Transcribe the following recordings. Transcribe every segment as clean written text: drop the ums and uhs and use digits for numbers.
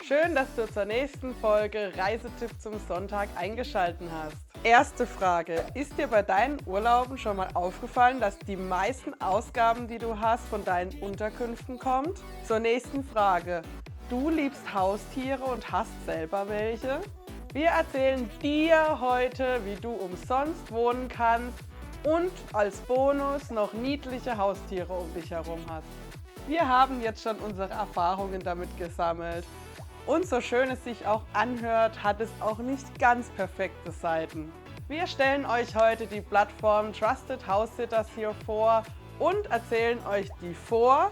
Schön, dass du zur nächsten Folge Reisetipp zum Sonntag eingeschaltet hast. Erste Frage: Ist dir bei deinen Urlauben schon mal aufgefallen, dass die meisten Ausgaben, die du hast, von deinen Unterkünften kommt? Zur nächsten Frage: Du liebst Haustiere und hast selber welche? Wir erzählen dir heute, wie du umsonst wohnen kannst und als Bonus noch niedliche Haustiere um dich herum hast. Wir haben jetzt schon unsere Erfahrungen damit gesammelt. Und so schön es sich auch anhört, hat es auch nicht ganz perfekte Seiten. Wir stellen euch heute die Plattform Trusted House Sitters hier vor und erzählen euch die Vor-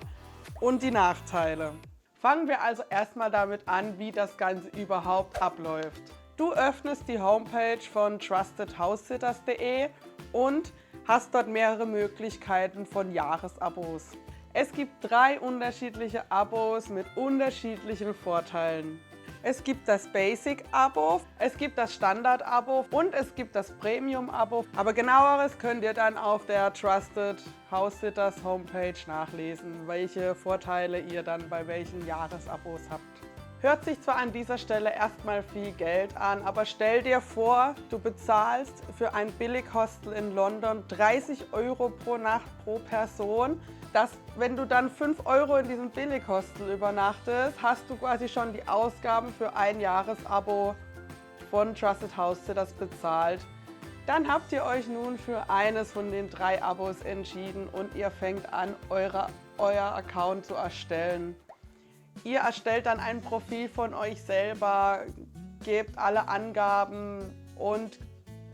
und die Nachteile. Fangen wir also erstmal damit an, wie das Ganze überhaupt abläuft. Du öffnest die Homepage von trustedhousesitters.de und hast dort mehrere Möglichkeiten von Jahresabos. Es gibt 3 unterschiedliche Abos mit unterschiedlichen Vorteilen. Es gibt das Basic-Abo, es gibt das Standard-Abo und es gibt das Premium-Abo. Aber genaueres könnt ihr dann auf der Trusted House Sitters Homepage nachlesen, welche Vorteile ihr dann bei welchen Jahresabos habt. Hört sich zwar an dieser Stelle erstmal viel Geld an, aber stell dir vor, du bezahlst für ein Billighostel in London 30 € pro Nacht pro Person. Wenn du dann 5 € in diesem Billighostel übernachtest, hast du quasi schon die Ausgaben für ein Jahresabo von Trusted House Sitters bezahlt. Dann habt ihr euch nun für eines von den 3 Abos entschieden und ihr fängt an, euer Account zu erstellen. Ihr erstellt dann ein Profil von euch selber, gebt alle Angaben und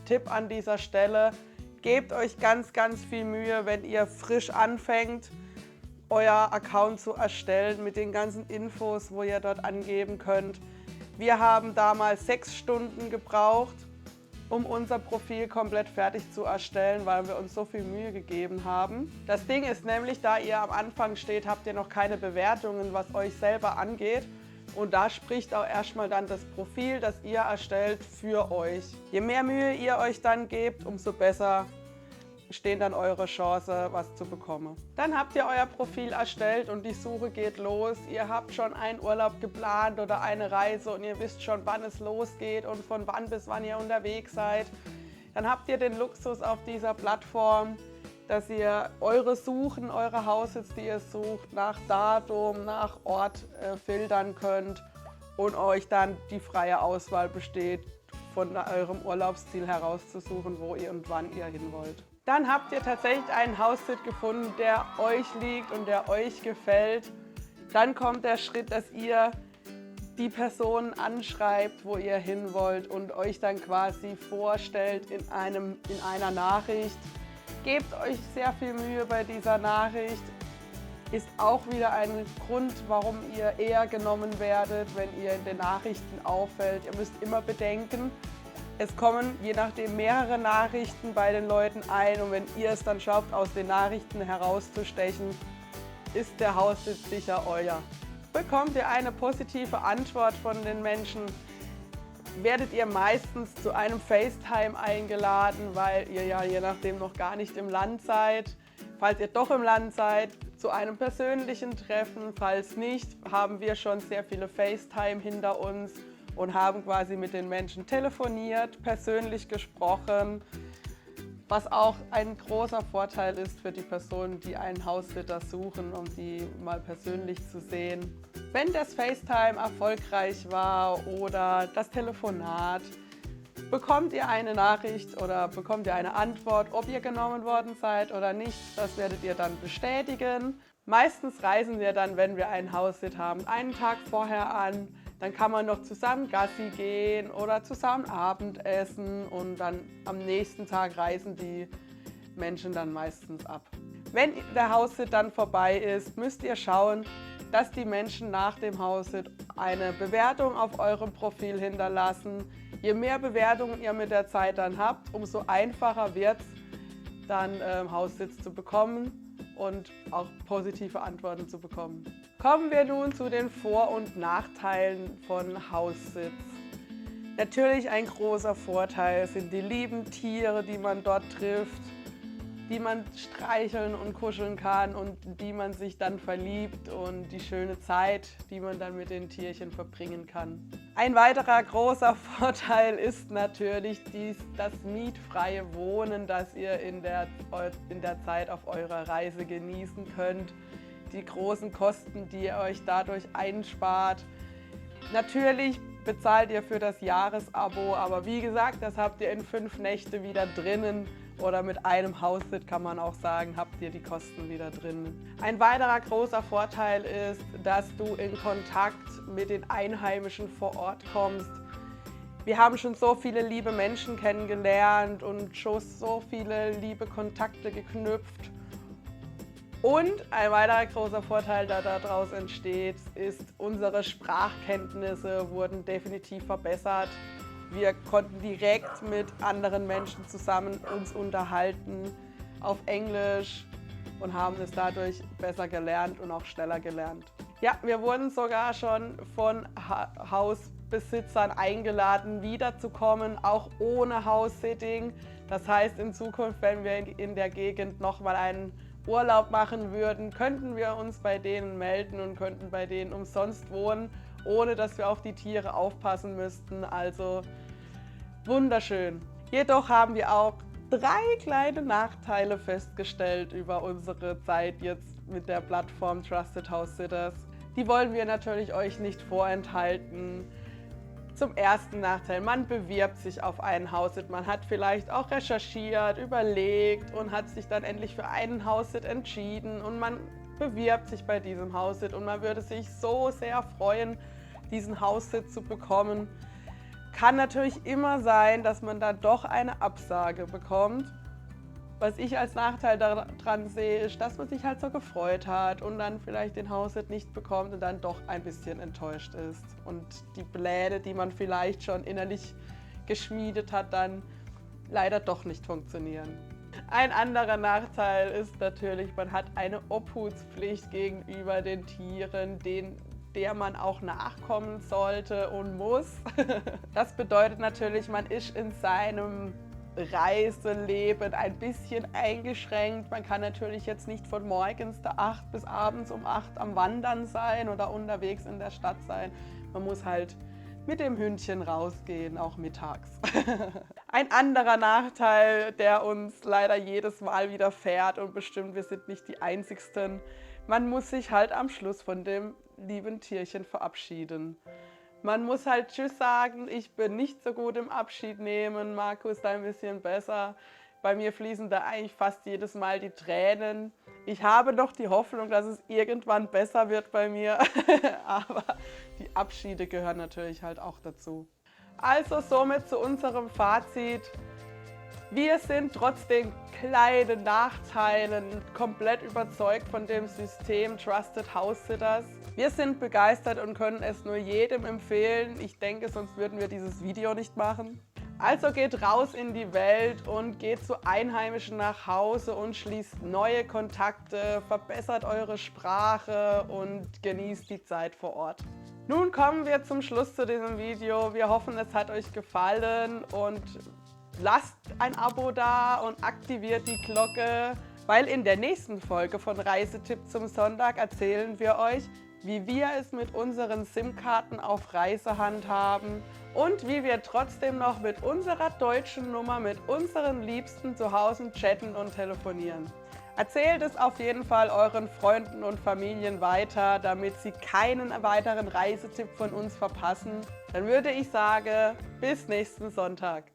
Tipp an dieser Stelle: Gebt euch ganz viel Mühe, wenn ihr frisch anfängt, euer Account zu erstellen mit den ganzen Infos, wo ihr dort angeben könnt. Wir haben damals 6 Stunden gebraucht, um unser Profil komplett fertig zu erstellen, weil wir uns so viel Mühe gegeben haben. Das Ding ist nämlich, da ihr am Anfang steht, habt ihr noch keine Bewertungen, was euch selber angeht. Und da spricht auch erstmal dann das Profil, das ihr erstellt, für euch. Je mehr Mühe ihr euch dann gebt, umso besser stehen dann eure Chance, was zu bekommen. Dann habt ihr euer Profil erstellt und die Suche geht los. Ihr habt schon einen Urlaub geplant oder eine Reise und ihr wisst schon, wann es losgeht und von wann bis wann ihr unterwegs seid. Dann habt ihr den Luxus auf dieser Plattform, dass ihr eure Suchen, eure Haussitz, die ihr sucht, nach Datum, nach Ort filtern könnt und euch dann die freie Auswahl besteht, von eurem Urlaubsziel herauszusuchen, wo ihr und wann ihr hin wollt. Dann habt ihr tatsächlich einen Haussit gefunden, der euch liegt und der euch gefällt. Dann kommt der Schritt, dass ihr die Person anschreibt, wo ihr hin wollt und euch dann quasi vorstellt in einer Nachricht. Gebt euch sehr viel Mühe bei dieser Nachricht. Ist auch wieder ein Grund, warum ihr eher genommen werdet, wenn ihr in den Nachrichten auffällt. Ihr müsst immer bedenken, es kommen je nachdem mehrere Nachrichten bei den Leuten ein und wenn ihr es dann schafft, aus den Nachrichten herauszustechen, ist der Haussitz sicher euer. Bekommt ihr eine positive Antwort von den Menschen, werdet ihr meistens zu einem FaceTime eingeladen, weil ihr ja je nachdem noch gar nicht im Land seid. Falls ihr doch im Land seid, zu einem persönlichen Treffen. Falls nicht, haben wir schon sehr viele FaceTime hinter uns und haben quasi mit den Menschen telefoniert, persönlich gesprochen, was auch ein großer Vorteil ist für die Personen, die einen Haussitter suchen, um sie mal persönlich zu sehen. Wenn das FaceTime erfolgreich war oder das Telefonat, bekommt ihr eine Nachricht oder bekommt ihr eine Antwort, ob ihr genommen worden seid oder nicht. Das werdet ihr dann bestätigen. Meistens reisen wir dann, wenn wir einen Haussit haben, einen Tag vorher an. Dann kann man noch zusammen Gassi gehen oder zusammen Abendessen und dann am nächsten Tag reisen die Menschen dann meistens ab. Wenn der Haussit dann vorbei ist, müsst ihr schauen, dass die Menschen nach dem Haussit eine Bewertung auf eurem Profil hinterlassen. Je mehr Bewertungen ihr mit der Zeit dann habt, umso einfacher wird es dann Haussitz zu bekommen und auch positive Antworten zu bekommen. Kommen wir nun zu den Vor- und Nachteilen von Haussitz. Natürlich ein großer Vorteil sind die lieben Tiere, die man dort trifft. die man streicheln und kuscheln kann und die man sich dann verliebt und die schöne Zeit, die man dann mit den Tierchen verbringen kann. Ein weiterer großer Vorteil ist natürlich das mietfreie Wohnen, das ihr in der Zeit auf eurer Reise genießen könnt. Die großen Kosten, die ihr euch dadurch einspart. Natürlich bezahlt ihr für das Jahresabo, aber wie gesagt, das habt ihr in 5 Nächte wieder drinnen. Oder mit einem Haussit kann man auch sagen, habt ihr die Kosten wieder drin. Ein weiterer großer Vorteil ist, dass du in Kontakt mit den Einheimischen vor Ort kommst. Wir haben schon so viele liebe Menschen kennengelernt und schon so viele liebe Kontakte geknüpft. Und ein weiterer großer Vorteil, der daraus entsteht, ist, unsere Sprachkenntnisse wurden definitiv verbessert. Wir konnten direkt mit anderen Menschen zusammen uns unterhalten auf Englisch und haben es dadurch besser gelernt und auch schneller gelernt. Ja, wir wurden sogar schon von Hausbesitzern eingeladen, wiederzukommen, auch ohne House-Sitting. Das heißt, in Zukunft, wenn wir in der Gegend nochmal einen Urlaub machen würden, könnten wir uns bei denen melden und könnten bei denen umsonst wohnen, ohne dass wir auf die Tiere aufpassen müssten. Also wunderschön. Jedoch haben wir auch 3 kleine Nachteile festgestellt über unsere Zeit jetzt mit der Plattform Trusted House Sitters. Die wollen wir natürlich euch nicht vorenthalten. Zum ersten Nachteil, man bewirbt sich auf einen Haussit. Man hat vielleicht auch recherchiert, überlegt und hat sich dann endlich für einen Haussit entschieden und man bewirbt sich bei diesem Haussit und man würde sich so sehr freuen, diesen Haussit zu bekommen. Kann natürlich immer sein, dass man dann doch eine Absage bekommt. Was ich als Nachteil daran sehe, ist, dass man sich halt so gefreut hat und dann vielleicht den Haussit nicht bekommt und dann doch ein bisschen enttäuscht ist. Und die Pläne, die man vielleicht schon innerlich geschmiedet hat, dann leider doch nicht funktionieren. Ein anderer Nachteil ist natürlich, man hat eine Obhutspflicht gegenüber den Tieren, der man auch nachkommen sollte und muss. Das bedeutet natürlich, man ist in seinem Reiseleben ein bisschen eingeschränkt. Man kann natürlich jetzt nicht von morgens der 8 bis abends um 8 am Wandern sein oder unterwegs in der Stadt sein. Man muss halt mit dem Hündchen rausgehen, auch mittags. Ein anderer Nachteil, der uns leider jedes Mal widerfährt und bestimmt, wir sind nicht die Einzigsten, man muss sich halt am Schluss von dem lieben Tierchen verabschieden. Man muss halt Tschüss sagen, ich bin nicht so gut im Abschied nehmen, Markus ist ein bisschen besser. Bei mir fließen da eigentlich fast jedes Mal die Tränen. Ich habe noch die Hoffnung, dass es irgendwann besser wird bei mir, aber die Abschiede gehören natürlich halt auch dazu. Also somit zu unserem Fazit. Wir sind trotz den kleinen Nachteilen komplett überzeugt von dem System Trusted House Sitters. Wir sind begeistert und können es nur jedem empfehlen. Ich denke, sonst würden wir dieses Video nicht machen. Also geht raus in die Welt und geht zu Einheimischen nach Hause und schließt neue Kontakte, verbessert eure Sprache und genießt die Zeit vor Ort. Nun kommen wir zum Schluss zu diesem Video. Wir hoffen, es hat euch gefallen und lasst ein Abo da und aktiviert die Glocke, weil in der nächsten Folge von Reisetipp zum Sonntag erzählen wir euch, wie wir es mit unseren SIM-Karten auf Reise handhaben und wie wir trotzdem noch mit unserer deutschen Nummer mit unseren Liebsten zu Hause chatten und telefonieren. Erzählt es auf jeden Fall euren Freunden und Familien weiter, damit sie keinen weiteren Reisetipp von uns verpassen. Dann würde ich sagen, bis nächsten Sonntag.